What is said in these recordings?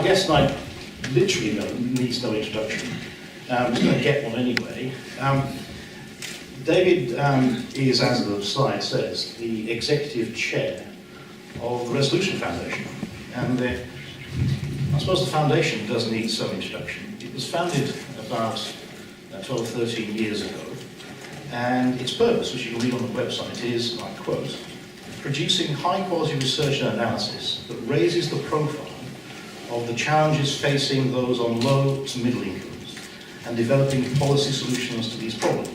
guest tonight literally needs no introduction. I'm just going to get one anyway. David is, as the slide says, the executive chair of the Resolution Foundation. And I suppose the foundation does need some introduction. It was founded about 12, 13 years ago. And its purpose, which you can read on the website, is, and I quote, producing high-quality research and analysis that raises the profile of the challenges facing those on low to middle incomes and developing policy solutions to these problems.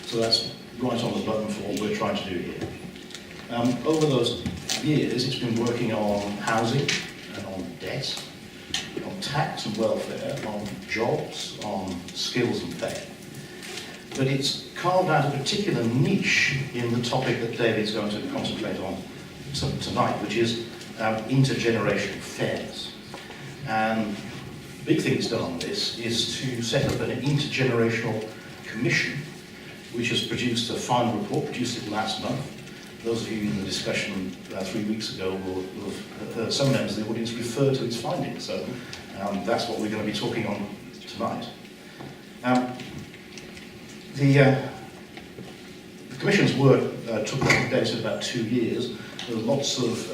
So that's right on the button for what we're trying to do here. Over those years, it's been working on housing and on debt, on tax and welfare, on jobs, on skills and pay. But it's carved out a particular niche in the topic that David's going to concentrate on tonight, which is intergenerational fairness. And the big thing it's done on this is to set up an intergenerational commission, which has produced a final report, produced it last month. Those of you in the discussion 3 weeks ago will have heard some members of the audience refer to its findings. So that's what we're going to be talking on tonight. The Commission's work took about 2 years. There were lots of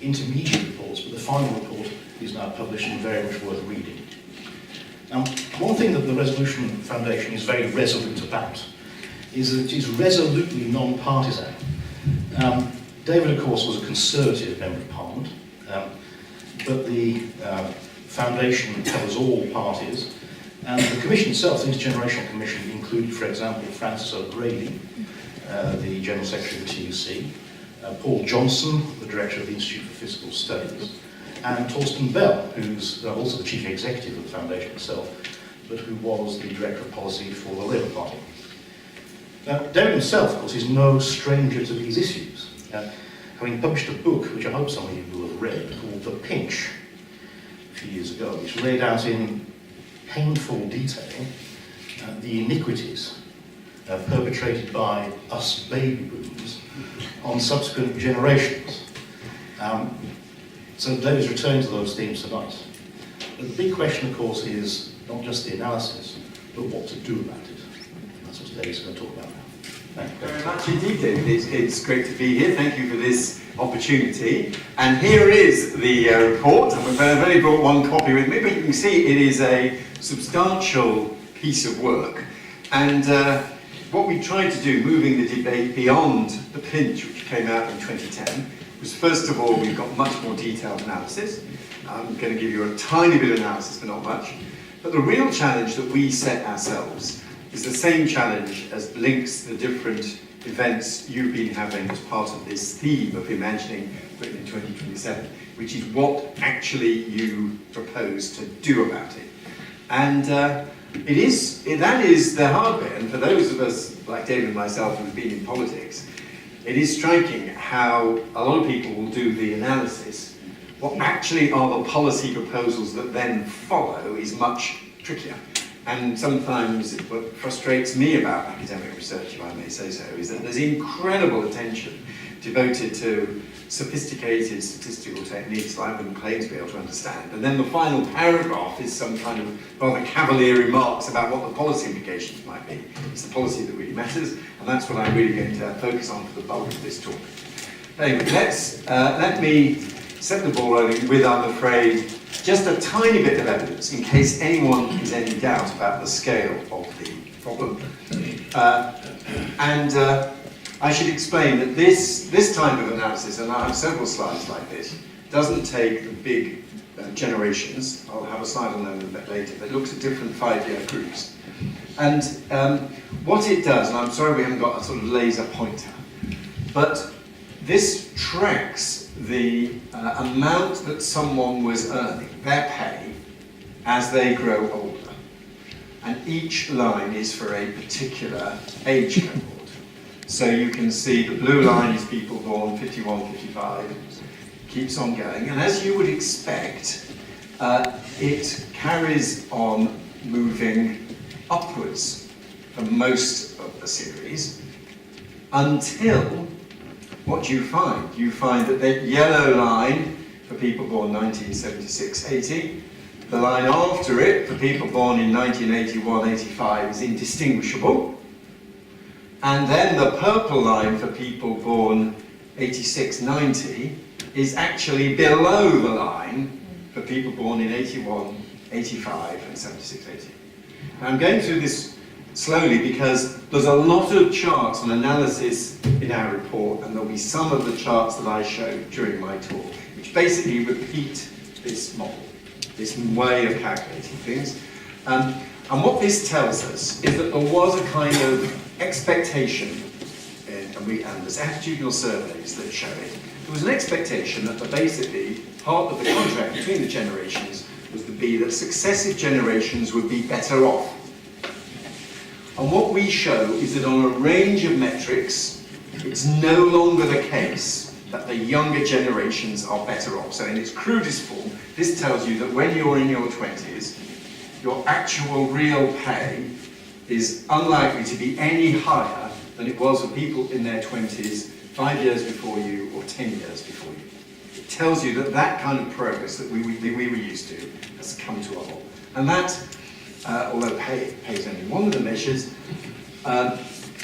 intermediate reports, but the final report is now published and very much worth reading. One thing that the Resolution Foundation is very resolute about is that it is resolutely non-partisan. David, of course, was a Conservative Member of Parliament, but the Foundation covers all parties. And the Commission itself, the Intergenerational Commission, included, for example, Francis O'Grady, the General Secretary of the TUC, Paul Johnson, the Director of the Institute for Fiscal Studies, and Torsten Bell, who's also the Chief Executive of the Foundation itself, but who was the Director of Policy for the Labour Party. Now, David himself, of course, is no stranger to these issues, having published a book, which I hope some of you will have read, called The Pinch, a few years ago, which laid out in painful detail the iniquities perpetrated by us baby boomers on subsequent generations. So David's returning to those themes tonight. But the big question, of course, is not just the analysis, but what to do about it. And that's what David's going to talk about now. Thank you very much indeed, David. It's great to be here. Thank you for this opportunity. And here is the report. I've only brought one copy with me, but you can see it is a substantial piece of work. And what we tried to do, moving the debate beyond the pinch, which came out in 2010, was first of all, we've got much more detailed analysis. I'm going to give you a tiny bit of analysis, but not much. But the real challenge that we set ourselves is the same challenge as links the different events you've been having as part of this theme of imagining Britain in 2027, which is what actually you propose to do about it. And that is the hard bit, and for those of us like David and myself who've been in politics, it is striking how a lot of people will do the analysis. What actually are the policy proposals that then follow is much trickier. And sometimes what frustrates me about academic research, if I may say so, is that there's incredible attention devoted to sophisticated statistical techniques that I wouldn't claim to be able to understand. And then the final paragraph is some kind of rather cavalier remarks about what the policy implications might be. It's the policy that really matters, and that's what I'm really going to focus on for the bulk of this talk. Anyway, let me set the ball rolling with, I'm afraid, just a tiny bit of evidence in case anyone has any doubt about the scale of the problem. I should explain that this type of analysis, and I have several slides like this, doesn't take the big generations. I'll have a slide on them a bit later, but it looks at different 5-year groups. And what it does, and I'm sorry we haven't got a sort of laser pointer, but this tracks the amount that someone was earning, their pay, as they grow older. And each line is for a particular age cohort. So you can see the blue line is people born 51, 55, keeps on going. And as you would expect, it carries on moving upwards for most of the series until what do you find? You find that the yellow line for people born 1976-80. The line after it, for people born in 1981-85, is indistinguishable. And then the purple line for people born 86-90 is actually below the line for people born in 81, 85 and 76-80. Now I'm going through this slowly because there's a lot of charts and analysis in our report, and there'll be some of the charts that I show during my talk, which basically repeat this model, this way of calculating things. And what this tells us is that there was a kind of expectation, and there's attitudinal surveys that show it. There was an expectation that basically part of the contract between the generations was to be that successive generations would be better off. And what we show is that on a range of metrics, it's no longer the case that the younger generations are better off. So in its crudest form, this tells you that when you're in your 20s, your actual real pay is unlikely to be any higher than it was for people in their 20s 5 years before you or 10 years before you. It tells you that that kind of progress that we were used to has come to a halt. And that, although pay is only one of the measures,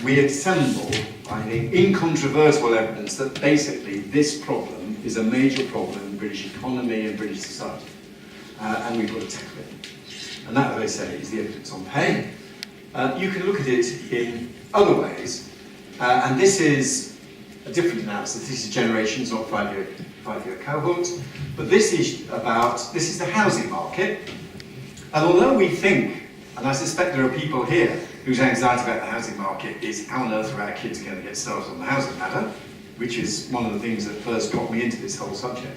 we assemble, I think, incontrovertible evidence that basically this problem is a major problem in British economy and British society. And we've got to tackle it. And that, as I say, is the evidence on pay. You can look at it in other ways. And this is a different analysis. This is generations, not five-year cohorts. But this is the housing market. And although we think, and I suspect there are people here whose anxiety about the housing market is how on earth are our kids going to get started on the housing matter, which is one of the things that first got me into this whole subject.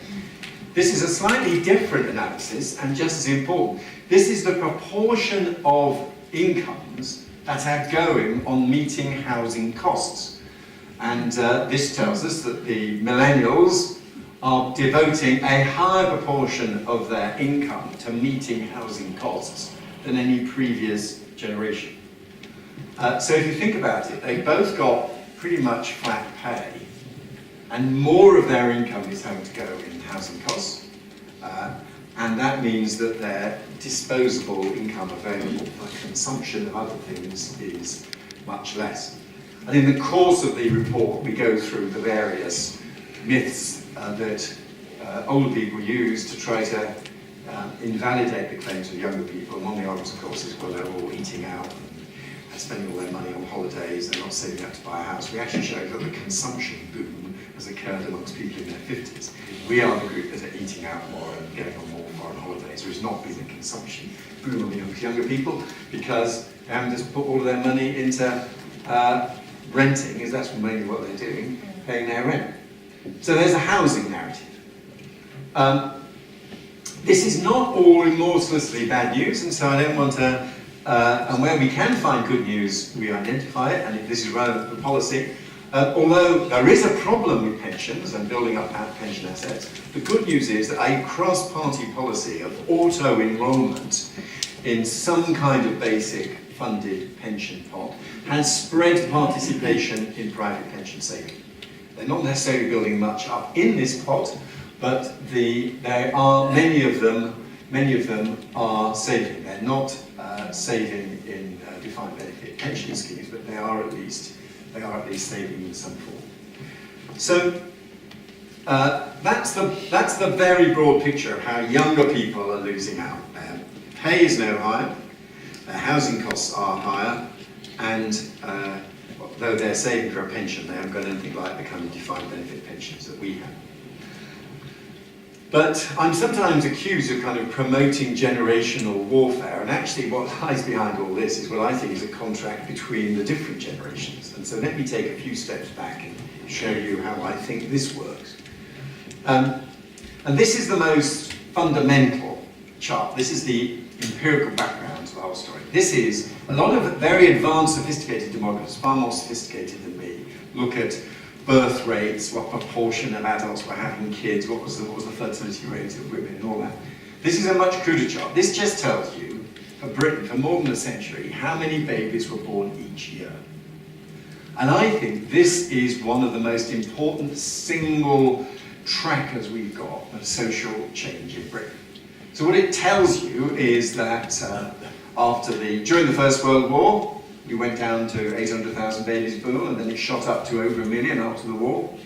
This is a slightly different analysis, and just as important. This is the proportion of incomes that are going on meeting housing costs. And this tells us that the millennials are devoting a higher proportion of their income to meeting housing costs than any previous generation. So if you think about it, they both got pretty much flat pay, and more of their income is having to go in housing costs, and that means that their disposable income available for consumption of other things is much less. And in the course of the report, we go through the various myths that older people use to try to invalidate the claims of younger people. And one of the arguments, of course, is, well, they're all eating out and spending all their money on holidays, they're not saving up to buy a house. We actually show that the consumption boom has occurred amongst people in their 50s. We are the group that are eating out more and getting on more foreign holidays. There has not been a consumption boom amongst younger people because they haven't just put all of their money into renting, because that's mainly what they're doing, paying their rent. So there's a housing narrative. This is not all remorselessly bad news, and so I don't want to, and where we can find good news, we identify it, and this is relevant for policy. Although there is a problem with pensions and building up pension assets, the good news is that a cross-party policy of auto-enrolment in some kind of basic funded pension pot has spread participation in private pension saving. They're not necessarily building much up in this pot, but there are many of them are saving. They're not saving in defined benefit pension schemes, but they are at least saving in some form. So that's the very broad picture of how younger people are losing out. Their pay is no higher, their housing costs are higher, and though they're saving for a pension, they haven't got anything like the kind of defined benefit pensions that we have. But I'm sometimes accused of kind of promoting generational warfare, and actually what lies behind all this is what I think is a contract between the different generations. And so let me take a few steps back and show you how I think this works. And this is the most fundamental chart. This is the empirical background to the whole story. This is a lot of very advanced, sophisticated demographers, far more sophisticated than me, look at birth rates, what proportion of adults were having kids, what was the fertility rate of women, and all that. This is a much cruder chart. This just tells you, for Britain, for more than a century, how many babies were born each year. And I think this is one of the most important single trackers we've got of social change in Britain. So what it tells you is that during the First World War, you went down to 800,000 babies born, and then it shot up to over 1 million after the war.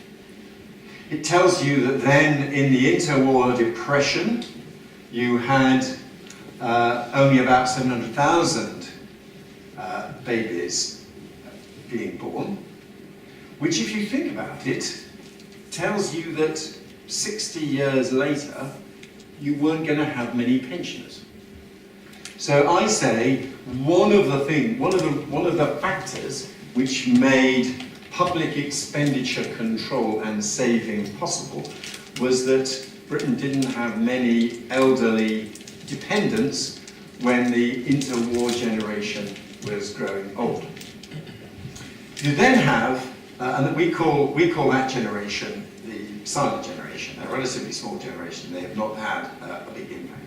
It tells you that then in the interwar depression, you had only about 700,000 babies being born, which, if you think about it, tells you that 60 years later, you weren't going to have many pensioners. So I say one of the factors which made public expenditure control and saving possible was that Britain didn't have many elderly dependents when the interwar generation was growing old. You then have, and we call that generation the silent generation, a relatively small generation. They have not had a big impact.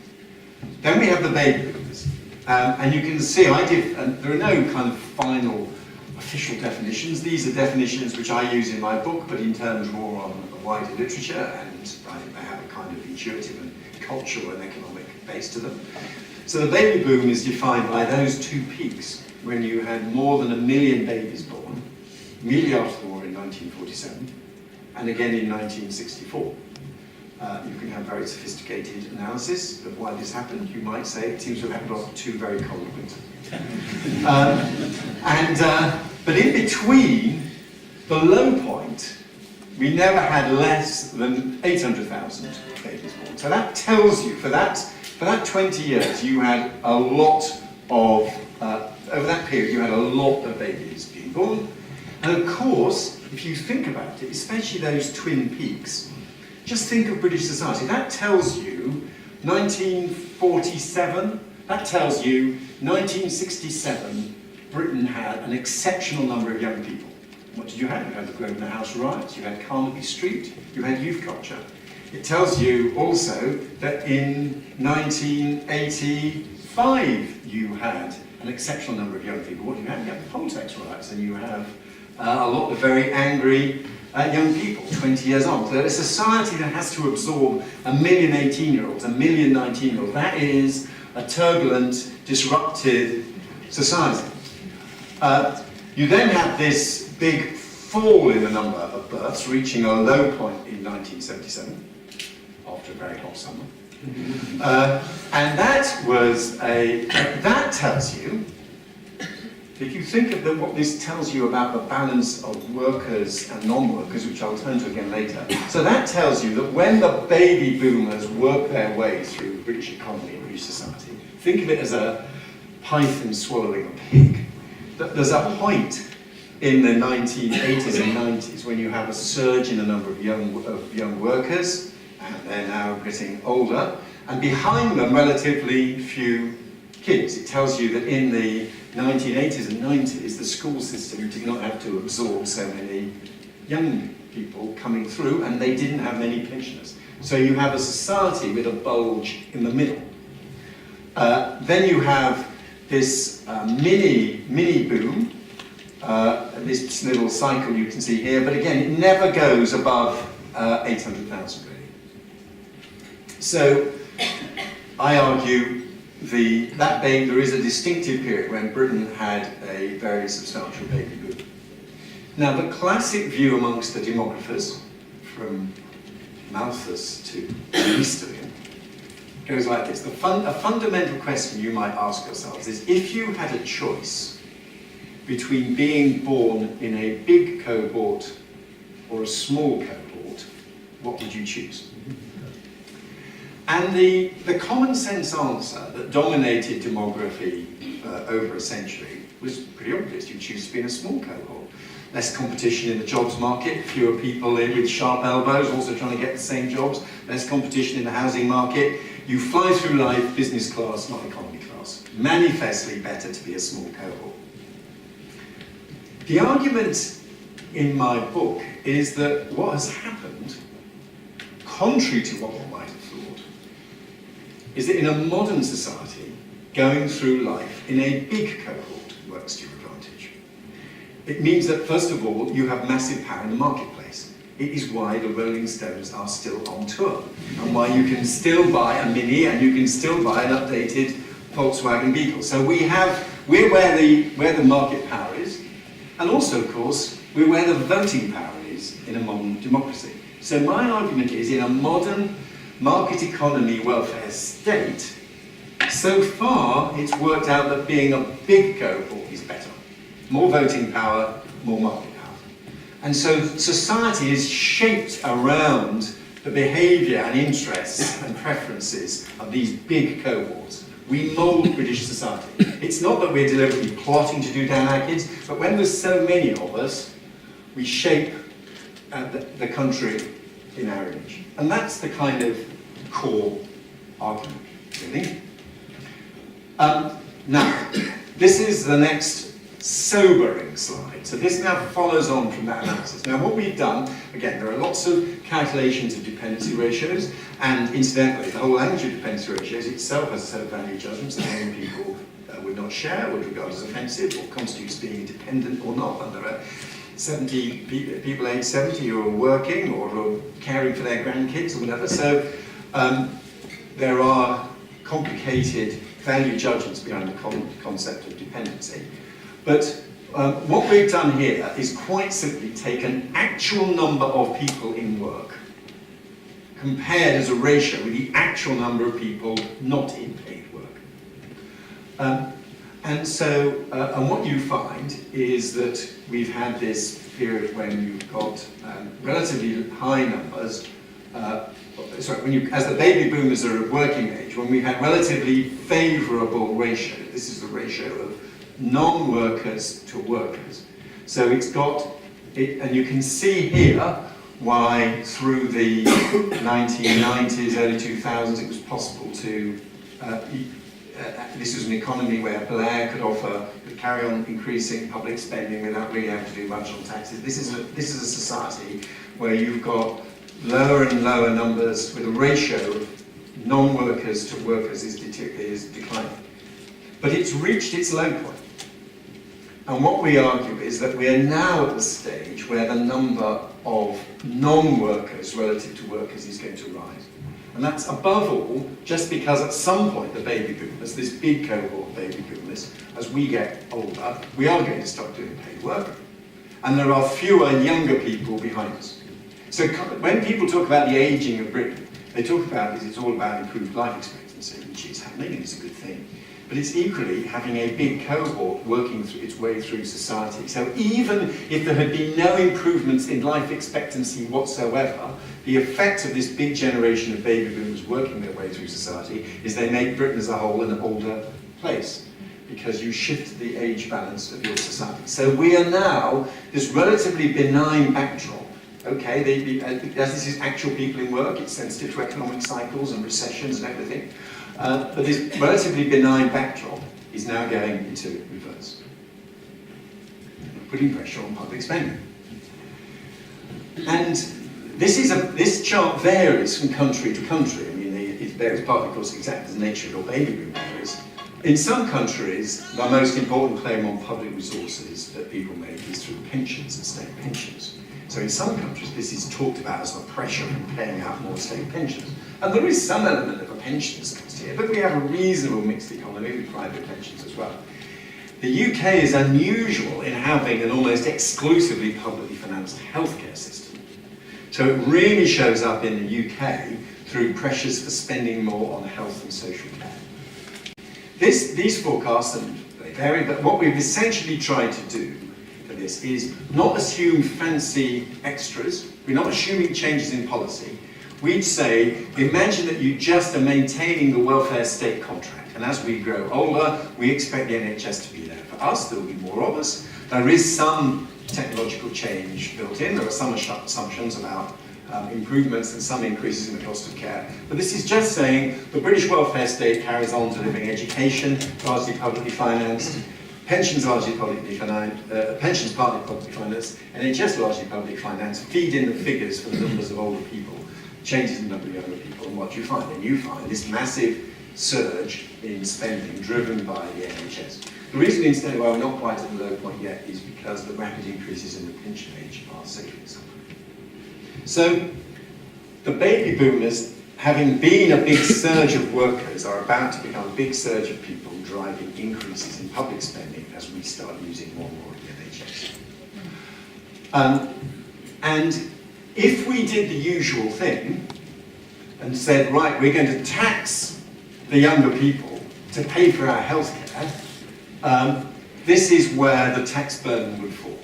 Then we have the baby boomers, and you can see and there are no kind of final official definitions. These are definitions which I use in my book, but in terms more on wider literature, and I have a kind of intuitive and cultural and economic base to them. So the baby boom is defined by those two peaks when you had more than 1 million babies born, immediately after the war in 1947, and again in 1964. You can have very sophisticated analysis of why this happened. You might say it seems to have happened after 2 very cold winters. But in between, the low point, we never had less than 800,000 babies born. So that tells you, for that 20 years, you had a lot of, over that period, you had a lot of babies being born. And of course, if you think about it, especially those twin peaks, just think of British society. That tells you 1947, that tells you 1967, Britain had an exceptional number of young people. What did you have? You had the Grosvenor House riots, you had Carnaby Street, you had youth culture. It tells you also that in 1985 you had an exceptional number of young people. What do you have? You have the poll tax riots, and you have a lot of very angry young people 20 years on. So a society that has to absorb 1 million 18-year-olds, 1 million 19-year-olds, that is a turbulent, disrupted society. You then have this big fall in the number of births, reaching a low point in 1977, after a very hot summer. And that tells you, if you think of what this tells you about the balance of workers and non-workers, which I'll turn to again later, so that tells you that when the baby boomers work their way through the British economy and British society, think of it as a python swallowing a pig. That there's a point in the 1980s and 90s when you have a surge in the number of young workers, and they're now getting older, and behind them relatively few kids. It tells you that in the 1980s and 90s, the school system did not have to absorb so many young people coming through, and they didn't have many pensioners. So you have a society with a bulge in the middle. Then you have this mini boom, this little cycle you can see here, but again, it never goes above 800,000 really. So I argue there is a distinctive period when Britain had a very substantial baby boom. Now, the classic view amongst the demographers, from Malthus to Easterian, goes like this. A fundamental question you might ask yourselves is, if you had a choice between being born in a big cohort or a small cohort, what would you choose? And the common sense answer that dominated demography over a century was pretty obvious. You choose to be in a small cohort. Less competition in the jobs market, fewer people in with sharp elbows also trying to get the same jobs, less competition in the housing market. You fly through life business class, not economy class. Manifestly better to be a small cohort. The argument in my book is that what has happened, contrary to what one might have thought, is that in a modern society, going through life in a big cohort works to your advantage. It means that, first of all, you have massive power in the marketplace. it is why the Rolling Stones are still on tour, and why you can still buy a Mini and you can still buy an updated Volkswagen Beetle. So we're where the market power is, and also, of course, we're where the voting power is in a modern democracy. So my argument is, in a modern market economy welfare state, so far it's worked out that being a big cohort is better. More voting power, more market power. And so society is shaped around the behaviour and interests and preferences of these big cohorts. We mould British society. It's not that we're deliberately plotting to do down our kids, but when there's so many of us, we shape the country in our image. And that's the kind of core argument, really. Now, this is the next sobering slide. So this now follows on from that analysis. Now what we've done, again, there are lots of calculations of dependency ratios, and incidentally, the whole language of dependency ratios itself has a set of value judgments that many people would not share, would regard as offensive, what constitutes being dependent or not. And there are 70 people aged 70 who are working or who are caring for their grandkids or whatever. So there are complicated value judgments behind the concept of dependency. But what we've done here is quite simply take an actual number of people in work compared as a ratio with the actual number of people not in paid work. And what you find is that we've had this period when you've got relatively high numbers, as the baby boomers are of working age, when we had relatively favourable ratio. This is the ratio of non-workers to workers. So it's got, and you can see here why through the 1990s, early 2000s, it was possible to, this was an economy where Blair could carry on increasing public spending without really having to do much on taxes. This is a society where you've got lower and lower numbers, with a ratio of non-workers to workers is declining. But it's reached its low point. And what we argue is that we are now at the stage where the number of non-workers relative to workers is going to rise. And that's above all just because at some point the baby boomers, this big cohort of baby boomers, as we get older, we are going to stop doing paid work. And there are fewer younger people behind us. So when people talk about the ageing of Britain, they talk about it's all about improved life expectancy, which is happening and it's a good thing. But it's equally having a big cohort working its way through society. So even if there had been no improvements in life expectancy whatsoever, the effect of this big generation of baby boomers working their way through society is they make Britain as a whole an older place, because you shift the age balance of your society. So we are now this relatively benign backdrop. Okay, as this is actual people in work, it's sensitive to economic cycles and recessions and everything. But this relatively benign backdrop is now going into reverse, putting pressure on public spending. And this chart varies from country to country. I mean, it varies partly, of course, exactly as the nature of your baby boom varies. In some countries, the most important claim on public resources that people make is through pensions and state pensions. So in some countries, this is talked about as the pressure from paying out more state pensions. And there is some element of a pensions cost here, but we have a reasonable mixed economy with private pensions as well. The UK is unusual in having an almost exclusively publicly financed healthcare system. So it really shows up in the UK through pressures for spending more on health and social care. These forecasts, they vary, but what we've essentially tried to do for this is not assume fancy extras. We're not assuming changes in policy. We'd say, imagine that you just are maintaining the welfare state contract. And as we grow older, we expect the NHS to be there for us. There will be more of us. There is some technological change built in. There are some assumptions about improvements and some increases in the cost of care. But this is just saying the British welfare state carries on delivering education, largely publicly financed, pensions largely publicly financed, pensions partly publicly financed, NHS largely publicly financed, feed in the figures for the numbers of older people, changes in the number of younger people, and what you find? And you find this massive surge in spending driven by the NHS. The reason, instead, why we're not quite at the low point yet is because the rapid increases in the pension age are settling somewhere. So the baby boomers, having been a big surge of workers, are about to become a big surge of people driving increases in public spending as we start using more and more of the NHS. And if we did the usual thing and said, right, we're going to tax the younger people to pay for our healthcare, this is where the tax burden would fall.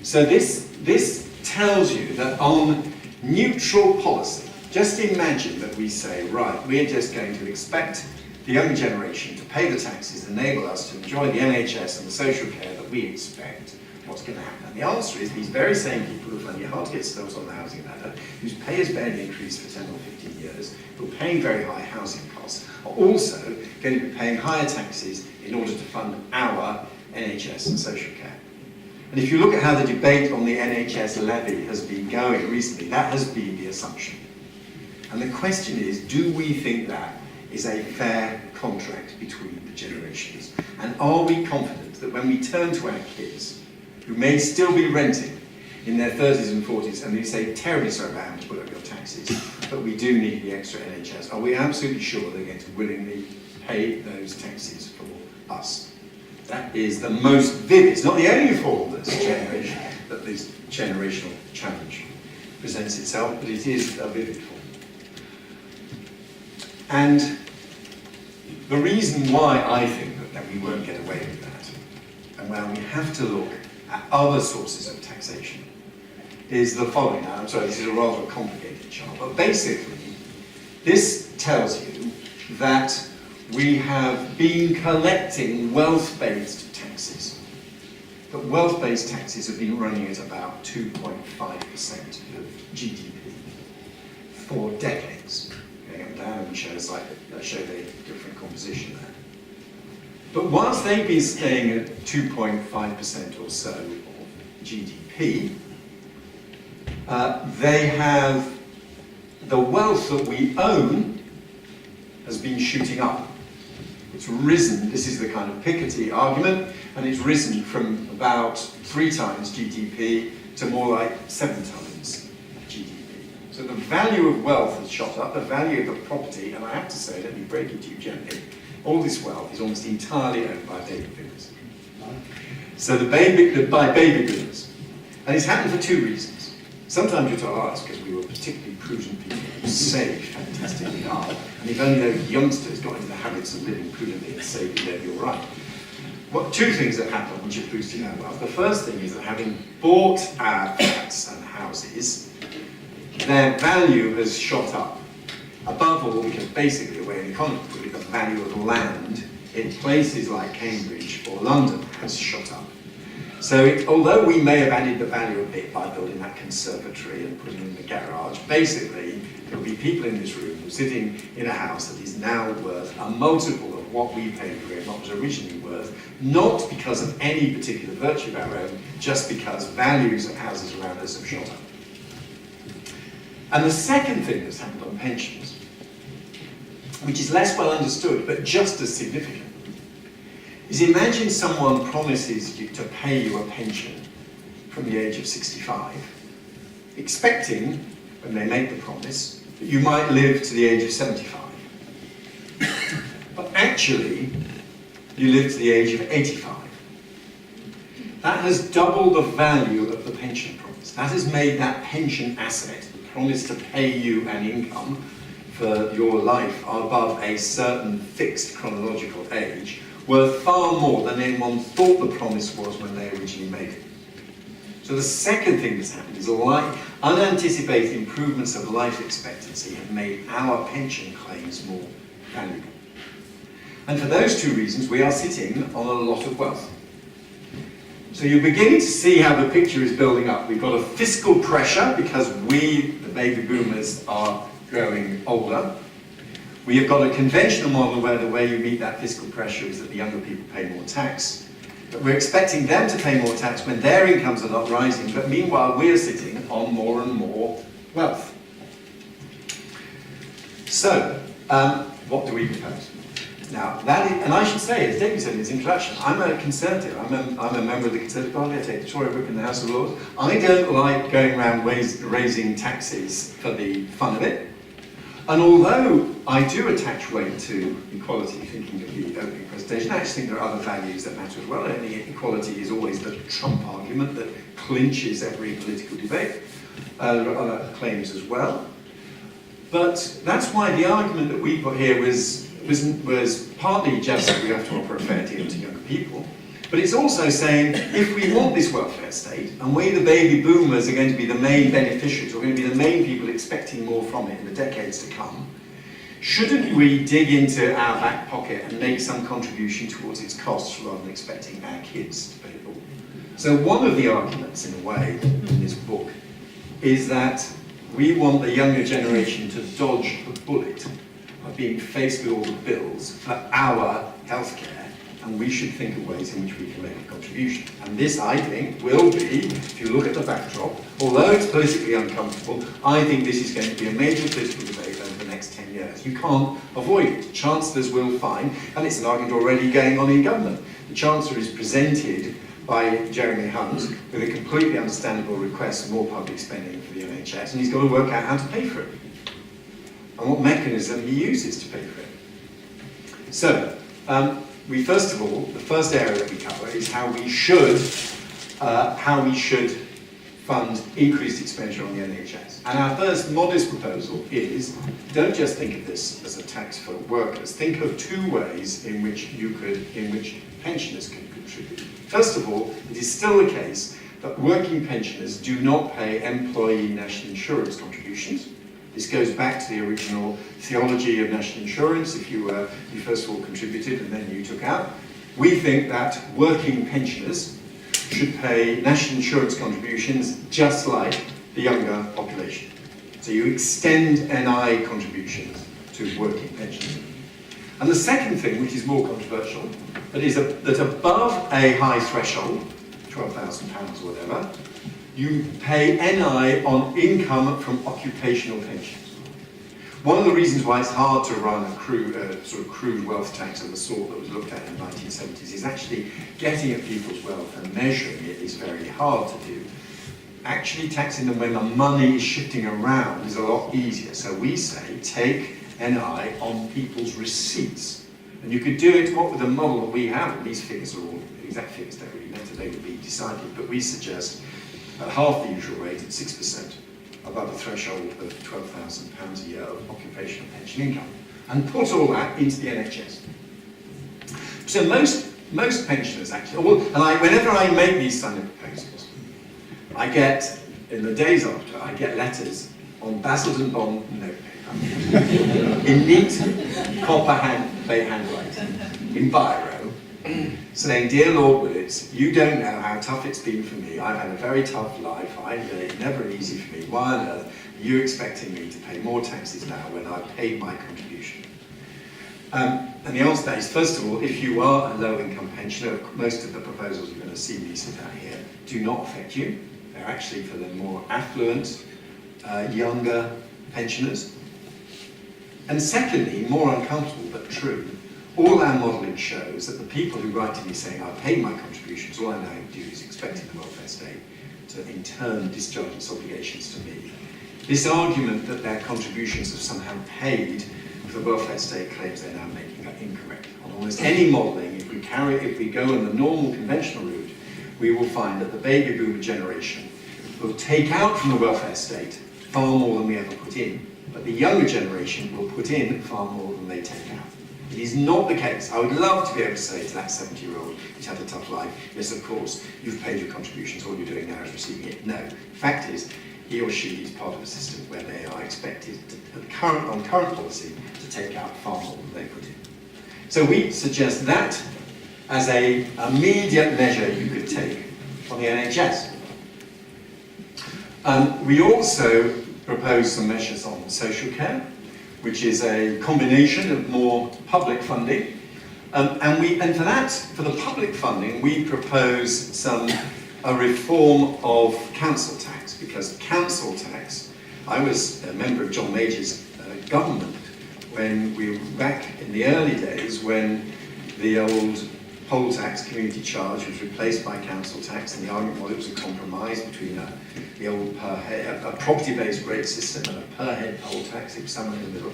So this tells you that on neutral policy, just imagine that we say, right, we're just going to expect the younger generation to pay the taxes, enable us to enjoy the NHS and the social care that we expect. What's going to happen? And the answer is these very same people who find it hard to get themselves on the housing ladder, whose pay has barely increased for 10 or 15 years, who are paying very high housing costs, are also going to be paying higher taxes in order to fund our NHS and social care. And if you look at how the debate on the NHS levy has been going recently, that has been the assumption. And the question is, do we think that is a fair contract between the generations? And are we confident that when we turn to our kids, who may still be renting in their 30s and 40s, and we say, terribly sorry about having to put up your taxes, but we do need the extra NHS, are we absolutely sure they're going to willingly pay those taxes for us? That is the most vivid, it's not the only form that this generational challenge presents itself, but it is a vivid form. And the reason why I think that we won't get away with that, and where we have to look at other sources of taxation, is the following. Now, I'm sorry, this is a rather complicated chart, but basically, this tells you that we have been collecting wealth-based taxes. But wealth-based taxes have been running at about 2.5% of GDP for decades. Going up and down, and show the different composition there. But whilst they've been staying at 2.5% or so of GDP, they have the wealth that we own has been shooting up. It's risen, this is the kind of Piketty argument, and it's risen from about 3 times GDP to more like 7 times GDP. So the value of wealth has shot up, the value of the property, and I have to say, let me break it to you gently, all this wealth is almost entirely owned by baby boomers. So by baby boomers. And it's happened for 2 reasons. Sometimes you're told, oh, it's because we were particularly prudent people who saved fantastically hard. And if only those youngsters got into the habits of living prudently and saving, they'd be all right. Well, 2 things that happen which are boosting our wealth. The first thing is that having bought our flats and houses, their value has shot up. Above all, because basically the way an economy put it, the value of land in places like Cambridge or London has shot up. So although we may have added the value a bit by building that conservatory and putting in the garage, basically there will be people in this room sitting in a house that is now worth a multiple of what we paid for it, what was originally worth, not because of any particular virtue of our own, just because values of houses around us have shot up. And the second thing that's happened on pensions, which is less well understood but just as significant, is imagine someone promises you to pay you a pension from the age of 65, expecting, when they make the promise, that you might live to the age of 75. But actually, you live to the age of 85. That has doubled the value of the pension promise. That has made that pension asset, the promise to pay you an income for your life above a certain fixed chronological age, worth far more than anyone thought the promise was when they originally made it. So the second thing that's happened is unanticipated improvements of life expectancy have made our pension claims more valuable. And for those 2 reasons, we are sitting on a lot of wealth. So you're beginning to see how the picture is building up. We've got a fiscal pressure because we, the baby boomers, are growing older. We have got a conventional model where the way you meet that fiscal pressure is that the younger people pay more tax. But we're expecting them to pay more tax when their incomes are not rising, but meanwhile we're sitting on more and more wealth. So, what do we propose? Now, that is, and I should say, as David said in his introduction, I'm a Conservative. I'm a member of the Conservative Party. I take the Tory book in the House of Lords. I don't like going around raising taxes for the fun of it. And although I do attach weight to equality, thinking of the opening presentation, I actually think there are other values that matter as well. I don't think equality is always the trump argument that clinches every political debate. There are other claims as well. But that's why the argument that we put here was partly just that we have to offer a fair deal to younger people, but it's also saying if we want this welfare state, and we the baby boomers are going to be the main beneficiaries, or going to be the main people expecting more from it in the decades to come, shouldn't we dig into our back pocket and make some contribution towards its costs rather than expecting our kids to pay it all? So one of the arguments, in a way, in this book, is that we want the younger generation to dodge the bullet of being faced with all the bills for our healthcare, and we should think of ways in which we can make a contribution. And this, I think, will be, if you look at the backdrop, although it's politically uncomfortable, I think this is going to be a major political debate over the next 10 years. You can't avoid it. Chancellors will find, and it's an argument already going on in government, the Chancellor is presented by Jeremy Hunt with a completely understandable request for more public spending for the NHS, and he's got to work out how to pay for it and what mechanism he uses to pay for it. So, we first of all, the first area that we cover is how we should fund increased expenditure on the NHS. And our first modest proposal is, don't just think of this as a tax for workers. Think of two ways in which pensioners can contribute. First of all, it is still the case that working pensioners do not pay employee national insurance contributions. This goes back to the original theology of national insurance. If you first of all contributed and then you took out. We think that working pensioners should pay national insurance contributions just like the younger population. So you extend NI contributions to working pensioners. And the second thing, which is more controversial, that above a high threshold, £12,000 or whatever, you pay NI on income from occupational pensions. One of the reasons why it's hard to run a sort of crude wealth tax of the sort that was looked at in the 1970s is actually getting at people's wealth and measuring it is very hard to do. Actually taxing them when the money is shifting around is a lot easier. So we say take NI on people's receipts. And you could do it with the model that we have, and these figures are all, the exact figures don't really matter, they would be decided, but we suggest at half the usual rate at 6%, above a threshold of £12,000 a year of occupational pension income, and put all that into the NHS. So most pensioners actually, whenever I make these kind of proposals, I get, in the days after, I get letters on Basildon bond notepaper, in neat copper handwriting, in biro, saying, "Dear Lord Willetts, you don't know how tough it's been for me. I've had a very tough life. It's never easy for me. Why on earth are you expecting me to pay more taxes now when I've paid my contribution?" And the answer to that is, first of all, if you are a low-income pensioner, most of the proposals you're going to see me sit down here do not affect you. They're actually for the more affluent, younger pensioners. And secondly, more uncomfortable but true, all our modelling shows that the people who write to me saying, "I've paid my contributions, all I now do is expecting the welfare state to in turn discharge its obligations to me." This argument that their contributions have somehow paid for the welfare state claims they're now making are incorrect. On almost any modelling, if we go on the normal conventional route, we will find that the baby boomer generation will take out from the welfare state far more than we ever put in, but the younger generation will put in far more than they take out. It is not the case. I would love to be able to say to that 70-year-old who's had a tough life, "Yes, of course, you've paid your contributions, all you're doing now is receiving it." No. The fact is, he or she is part of a system where they are expected, on current policy, to take out far more than they put in. So we suggest that as an immediate measure you could take on the NHS. We also propose some measures on social care, which is a combination of more public funding. For the public funding, we propose a reform of council tax, because council tax, I was a member of John Major's government when we were back in the the early days when the old poll tax community charge was replaced by council tax, and the argument was it was a compromise between the old per head, a property-based rate system and a per head poll tax. It was somewhere in the middle.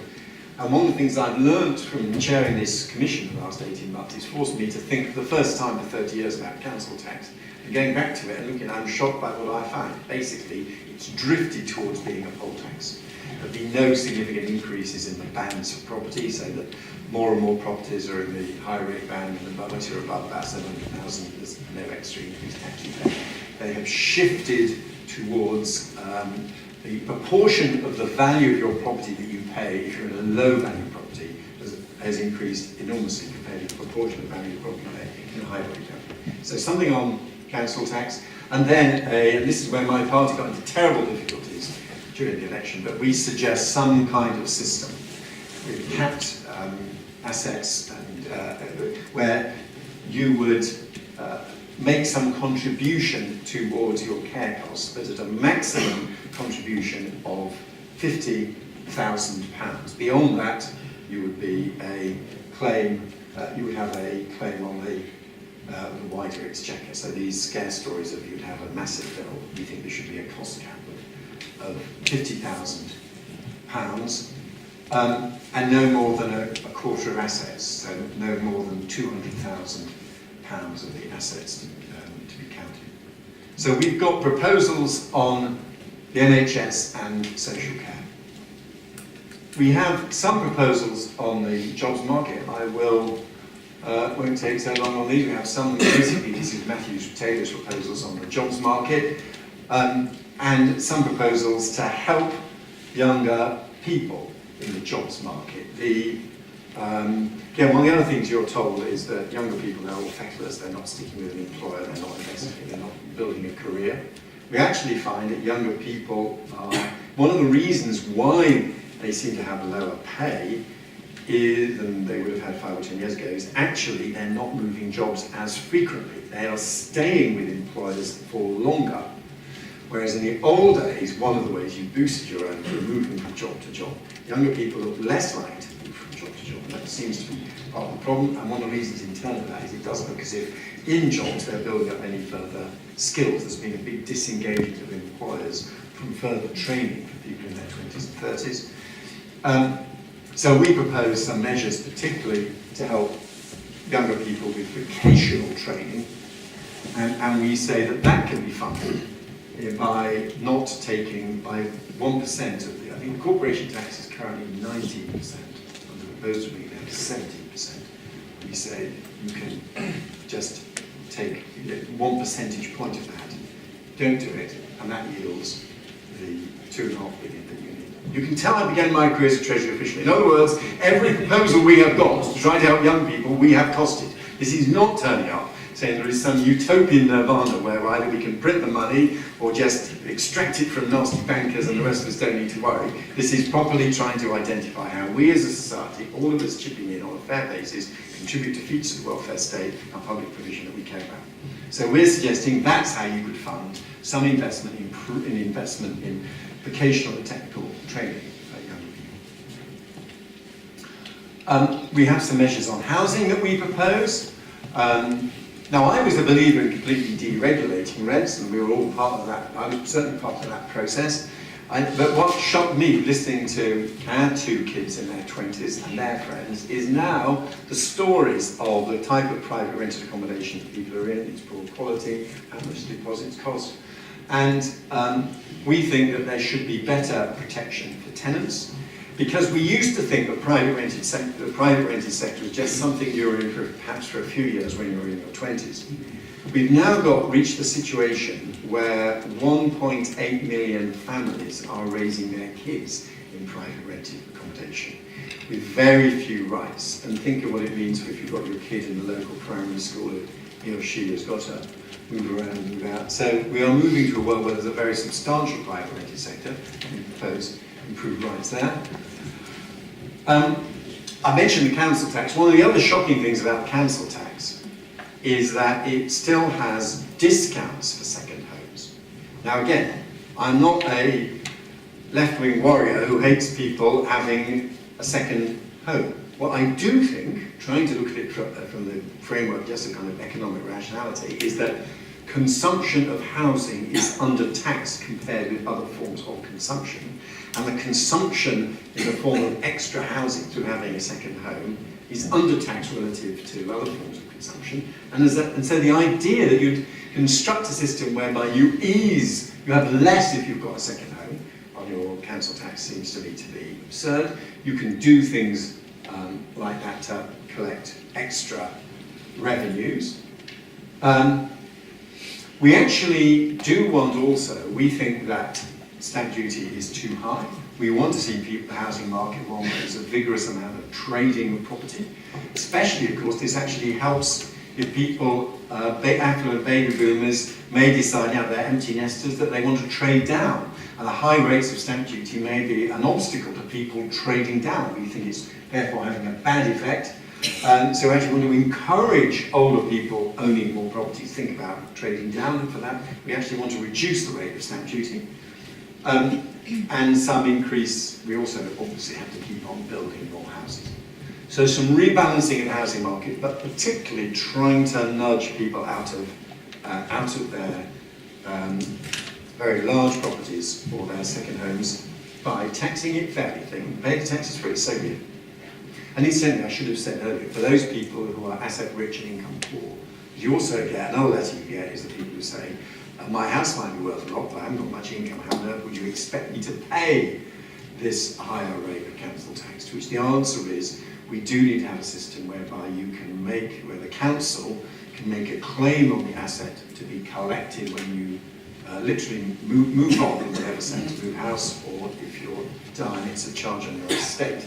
And one of the things I've learned from chairing this commission the last 18 months is forced me to think for the first time for 30 years about council tax. And going back to it and looking, I'm shocked by what I found. Basically, it's drifted towards being a poll tax. There'll be no significant increases in the bands of property, so that more and more properties are in the high rate band, and once you're above about 700,000, there's no extra increase actually. They have shifted towards the proportion of the value of your property that you pay if you're in a low value property has increased enormously compared to the proportion of the value of the property you pay in a high rate band. So something on council tax, and then and this is where my party got into terrible difficulties during the election, but we suggest some kind of system with capped assets, and where you would make some contribution towards your care costs, but at a maximum contribution of £50,000. Beyond that, you would be a claim. You would have a claim on the wider exchequer. So these scare stories of you'd have a massive bill. We think there should be a cost cap of £50,000. And no more than a quarter of assets, so no more than £200,000 of the assets to be counted. So we've got proposals on the NHS and social care. We have some proposals on the jobs market. I won't take so long on these. We have some, basically this is Matthew Taylor's proposals on the jobs market, and some proposals to help younger people in the jobs market. One of the other things you're told is that younger people, they're all feckless, they're not sticking with an employer, they're not investing, they're not building a career. We actually find that younger people are, one of the reasons why they seem to have lower pay than they would have had 5 or 10 years ago is actually they're not moving jobs as frequently. They are staying with employers for longer. Whereas in the old days, one of the ways you boosted your own through moving from job to job. Younger people look less likely to move from job to job, and that seems to be part of the problem. And one of the reasons in turn of that is it doesn't look as if in jobs they're building up any further skills. There's been a big disengagement of employers from further training for people in their 20s and 30s. So we propose some measures particularly to help younger people with vocational training, and we say that that can be funded by not taking by 1% of the, I think the corporation tax is currently 19%, and the proposal will be down to 17%. We say you can just take 1 percentage point of that, don't do it, and that yields the 2.5 billion that you need. You can tell I began my career as a Treasury official. In other words, every proposal we have got to try to help young people, we have costed. This is not turning up saying there is some utopian nirvana where either we can print the money or just extract it from nasty bankers and the rest of us don't need to worry. This is properly trying to identify how we as a society, all of us chipping in on a fair basis, contribute to features of the welfare state and public provision that we care about. So we're suggesting that's how you could fund some investment in vocational and technical training for young people. We have some measures on housing that we propose. Now, I was a believer in completely deregulating rents, and we were all part of that. I was certainly part of that process. But what shocked me, listening to our 2 kids in their 20s and their friends, is now the stories of the type of private rented accommodation that people are in, its poor quality, how much deposits cost. And we think that there should be better protection for tenants, because we used to think the private rented sector was just something you were in for perhaps for a few years when you were in your 20s. We've now reached the situation where 1.8 million families are raising their kids in private rented accommodation with very few rights. And think of what it means if you've got your kid in the local primary school, he or she has got to move around and move out. So we are moving to a world where there's a very substantial private rented sector, and we propose improved rights there. I mentioned the council tax. One of the other shocking things about the council tax is that it still has discounts for second homes. Now again, I'm not a left-wing warrior who hates people having a second home. What I do think, trying to look at it from the framework just of kind of economic rationality, is that consumption of housing is undertaxed compared with other forms of consumption, and the consumption in the form of extra housing through having a second home is undertaxed relative to other forms of consumption. And so the idea that you'd construct a system whereby you have less if you've got a second home on your council tax seems to me to be absurd. You can do things like that to collect extra revenues. We actually do want also, we think that stamp duty is too high. We want to see the housing market one where there's a vigorous amount of trading of property. Especially, of course, this actually helps if people, affluent baby boomers, may decide now they're empty nesters that they want to trade down. And the high rates of stamp duty may be an obstacle to people trading down. We think it's therefore having a bad effect. So actually we want to encourage older people owning more properties, think about trading down, and for that we actually want to reduce the rate of stamp duty. And some increase, we also obviously have to keep on building more houses. So some rebalancing in the housing market, but particularly trying to nudge people out of their very large properties or their second homes by taxing it fairly. Pay the taxes for it, so good. And incidentally, I should have said earlier, for those people who are asset rich and income poor, you also get, another letter you get is the people who say, my house might be worth a lot, but I haven't got much income. How on earth would you expect me to pay this higher rate of council tax? To which the answer is, we do need to have a system whereby you can where the council can make a claim on the asset to be collected when you literally move on in whatever sense, move house, or if you're dying, it's a charge on your estate.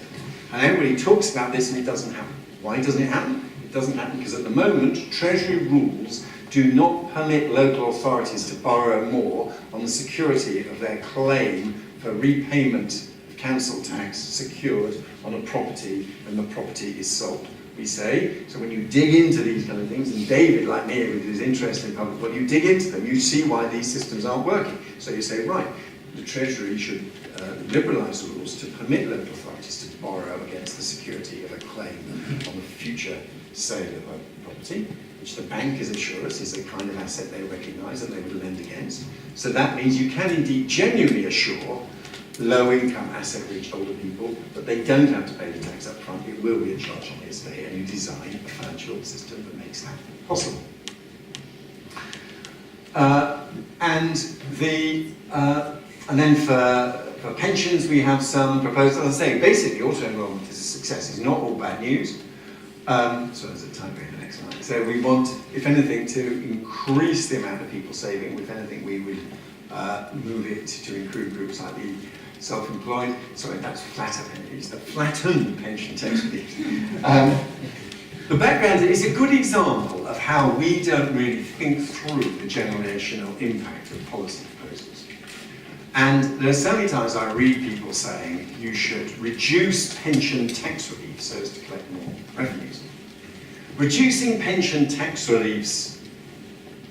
And everybody talks about this and it doesn't happen. Why doesn't it happen? It doesn't happen because at the moment, Treasury rules do not permit local authorities to borrow more on the security of their claim for repayment of council tax secured on a property when the property is sold. We say, so when you dig into these kind of things, and David, like me, with his interest in public, when you dig into them, you see why these systems aren't working. So you say, right, the Treasury should liberalise the rules to permit local authorities to borrow against the security of a claim on the future sale of a property, which the bank is assure us is a kind of asset they recognise and they would lend against. So that means you can indeed genuinely assure low-income, asset-rich older people that they don't have to pay the tax up front. It will be a charge on the estate, and you design a financial system that makes that possible. And then for pensions, we have some proposals. As I say, basically, auto-enrollment is a success. It's not all bad news. So there's a typo in the next line. So we want, if anything, to increase the amount of people saving. If anything, we would move it to include groups like the self-employed. Sorry, that's flatter pensions, the flattened pension tax relief. The background is a good example of how we don't really think through the generational impact of policy proposals. And there are so many times I read people saying you should reduce pension tax relief so as to collect more revenues. Reducing pension tax reliefs,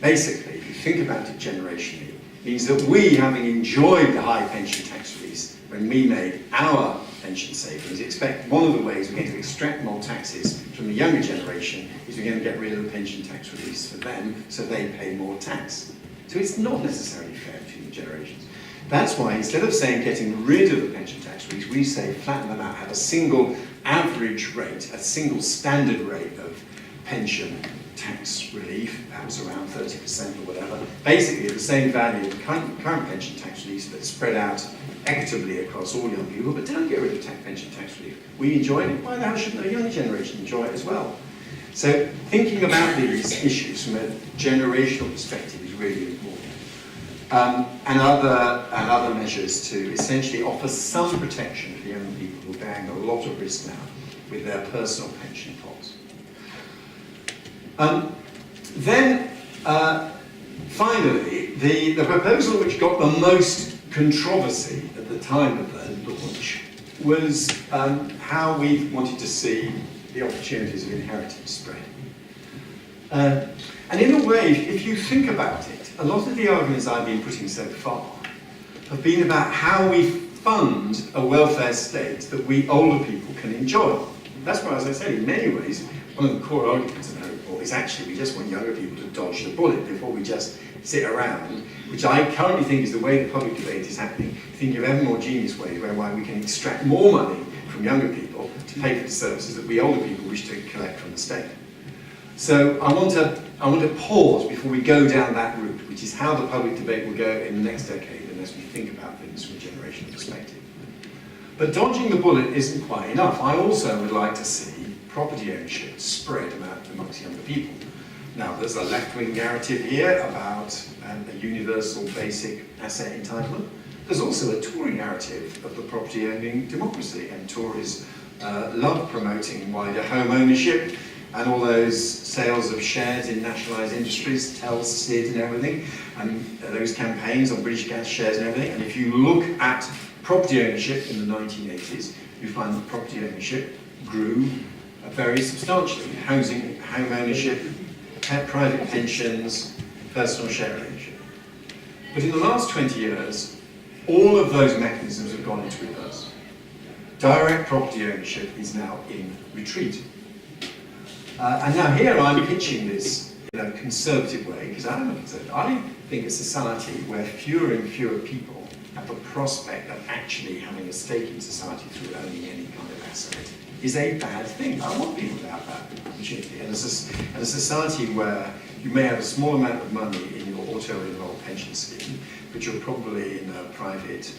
basically, if you think about it generationally, means that we, having enjoyed the high pension tax reliefs when we made our pension savings, expect one of the ways we're going to extract more taxes from the younger generation is we're going to get rid of the pension tax reliefs for them so they pay more tax. So it's not necessarily fair between the generations. That's why instead of saying getting rid of the pension tax reliefs, we say flatten them out, have a single average rate, a single standard rate of pension tax relief, perhaps around 30% or whatever, basically the same value of current pension tax relief, but spread out equitably across all young people, but don't get rid of pension tax relief. We enjoy it, why the hell shouldn't the younger generation enjoy it as well? So thinking about these issues from a generational perspective is really important. And other measures to essentially offer some protection for young people who are bearing a lot of risk now with their personal pension pots. Finally, the proposal which got the most controversy at the time of the launch was how we wanted to see the opportunities of inheritance spread. And in a way, if you think about it, a lot of the arguments I've been putting so far have been about how we fund a welfare state that we older people can enjoy. That's why, as I said, in many ways, one of the core arguments of our report is actually we just want younger people to dodge the bullet before we just sit around, which I currently think is the way the public debate is happening, thinking of ever more genius ways whereby we can extract more money from younger people to pay for the services that we older people wish to collect from the state. So I want to pause before we go down that route, which is how the public debate will go in the next decade unless we think about things from a generational perspective. But dodging the bullet isn't quite enough. I also would like to see property ownership spread amongst younger people. Now, there's a left-wing narrative here about a universal basic asset entitlement. There's also a Tory narrative of the property-owning democracy, and Tories love promoting wider home ownership and all those sales of shares in nationalised industries, Sid and everything, and those campaigns on British Gas shares and everything. And if you look at property ownership in the 1980s, you find that property ownership grew very substantially. Home ownership, private pensions, personal share ownership. But in the last 20 years, all of those mechanisms have gone into reverse. Direct property ownership is now in retreat. And now here I'm pitching this in a conservative way, because I'm a conservative. I think a society where fewer and fewer people have the prospect of actually having a stake in society through owning any kind of asset is a bad thing. I want people to have that opportunity. And as a society where you may have a small amount of money in your auto-enrolled pension scheme, but you're probably in a private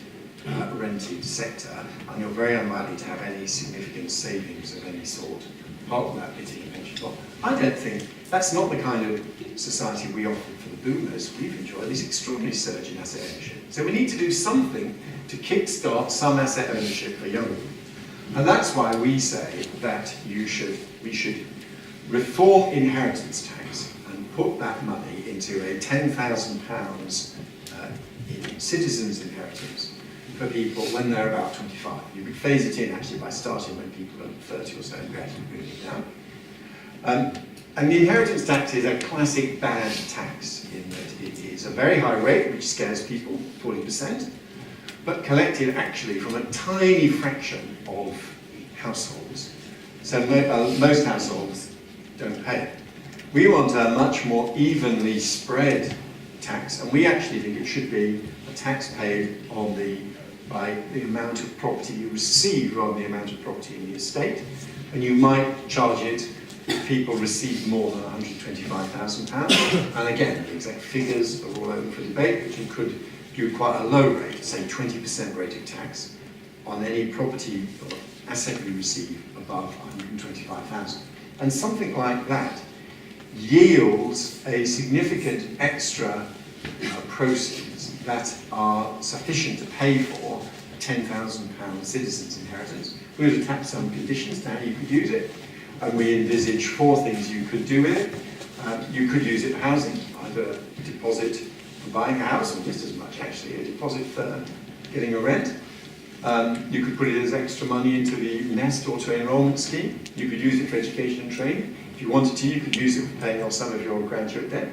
rented sector, and you're very unlikely to have any significant savings of any sort, apart from that bit in your pension pot. I don't think that's not the kind of society we offer for the boomers. We've enjoyed this extraordinary surge in asset ownership. So we need to do something to kickstart some asset ownership for young people. And that's why we say that we should reform inheritance tax and put that money into a £10,000 in citizens' inheritance for people when they're about 25. You could phase it in actually by starting when people are 30 or so and gradually moving it down. And the inheritance tax is a classic bad tax in that it is a very high rate, which scares people, 40%, but collected actually from a tiny fraction of households. So most households don't pay it. We want a much more evenly spread tax, and we actually think it should be a tax paid by the amount of property you receive rather than the amount of property in the estate. And you might charge it if people receive more than £125,000. And again, the exact figures are all open for debate, but you could do quite a low rate, say 20% rate of tax on any property or asset you receive above £125,000. And something like that yields a significant extra proceeds that are sufficient to pay for a £10,000 citizen's inheritance. We would attach some conditions to how you could use it, and we envisage 4 things you could do with it. You could use it for housing, either a deposit for buying a house, or just as much actually, a deposit for getting a rent. You could put it as extra money into the Nest auto-enrollment scheme. You could use it for education and training. If you wanted to, you could use it for paying off some of your graduate debt.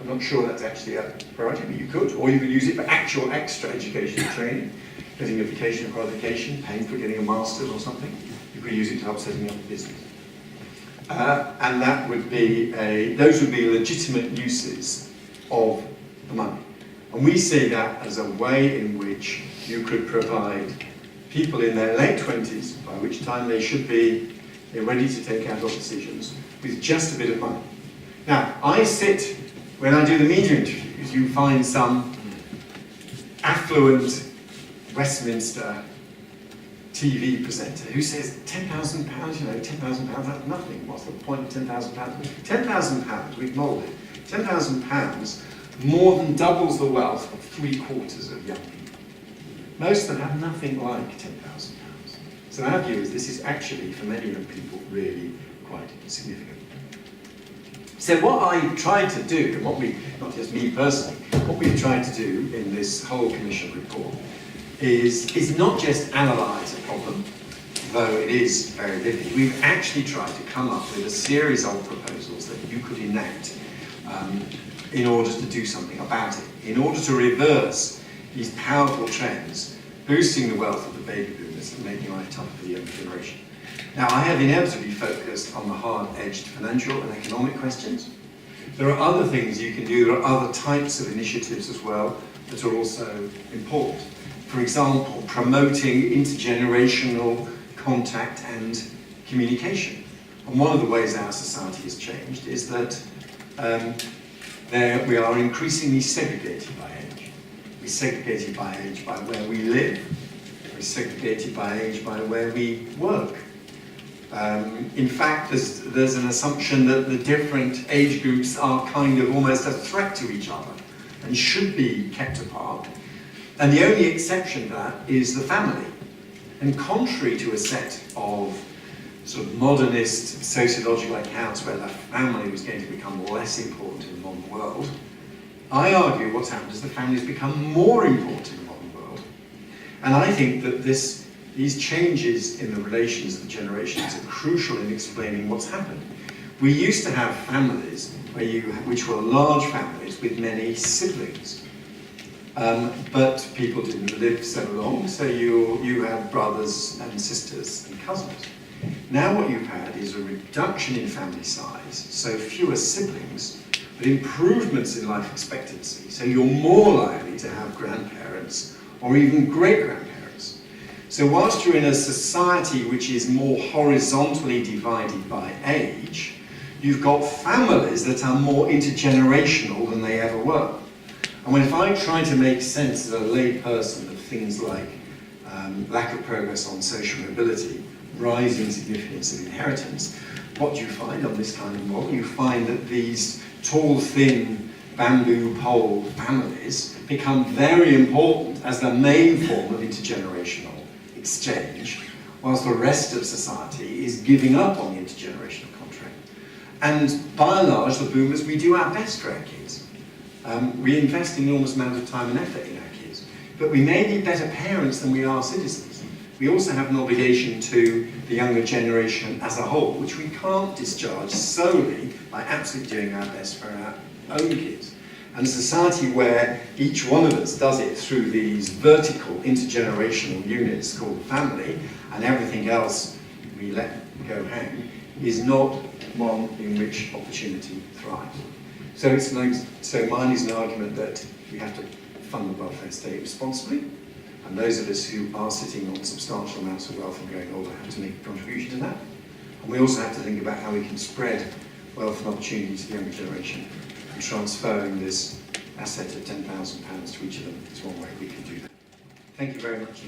I'm not sure that's actually a priority, but you could. Or you could use it for actual extra education and training, getting a vocational qualification, paying for getting a master's or something. You could use it to help setting up a business. And that would be those would be legitimate uses of the money. And we see that as a way in which you could provide people in their late 20s, by which time they should be ready to take adult decisions, with just a bit of money. Now, when I do the media interviews, you find some affluent Westminster TV presenter who says, £10,000, £10,000, that's nothing. What's the point of £10,000? £10,000, we've modeled it, £10,000 more than doubles the wealth of 3/4 of young people. Most of them have nothing like £10,000. So our view is this is actually, for many young people, really quite significant. So what I tried to do, and what we, not just me personally, what we've tried to do in this whole Commission report is not just analyse a problem, though it is very vivid. We've actually tried to come up with a series of proposals that you could enact in order to do something about it, in order to reverse these powerful trends, boosting the wealth of the baby boomers and making life tough for the younger generation. Now, I have inevitably focused on the hard-edged financial and economic questions. There are other things you can do, there are other types of initiatives as well that are also important. For example, promoting intergenerational contact and communication. And one of the ways our society has changed is that we are increasingly segregated by age. We're segregated by age by where we live. We're segregated by age by where we work. In fact, there's an assumption that the different age groups are kind of almost a threat to each other and should be kept apart. And the only exception to that is the family. And contrary to a set of sort of modernist sociological accounts where the family was going to become less important in the modern world, I argue what's happened is the family has become more important in the modern world. And I think that these changes in the relations of the generations are crucial in explaining what's happened. We used to have families which were large families with many siblings. But people didn't live so long, so you had brothers and sisters and cousins. Now what you've had is a reduction in family size, so fewer siblings, but improvements in life expectancy, so you're more likely to have grandparents or even great-grandparents. So whilst you're in a society which is more horizontally divided by age, you've got families that are more intergenerational than they ever were. And if I try to make sense as a lay person of things like lack of progress on social mobility, rising significance of inheritance, what do you find on this kind of model? You find that these tall, thin, bamboo pole families become very important as the main form of intergenerational exchange, whilst the rest of society is giving up on the intergenerational contract. And by and large, the boomers, we do our best for our kids. We invest an enormous amount of time and effort in our kids, but we may be better parents than we are citizens. We also have an obligation to the younger generation as a whole, which we can't discharge solely by absolutely doing our best for our own kids. And a society where each one of us does it through these vertical intergenerational units called family, and everything else we let go hang, is not one in which opportunity thrives. So mine is an argument that we have to fund the welfare state responsibly, and those of us who are sitting on substantial amounts of wealth and growing older have to make a contribution to that. And we also have to think about how we can spread wealth and opportunity to the younger generation, and transferring this asset of £10,000 to each of them is one way we can do that. Thank you very much.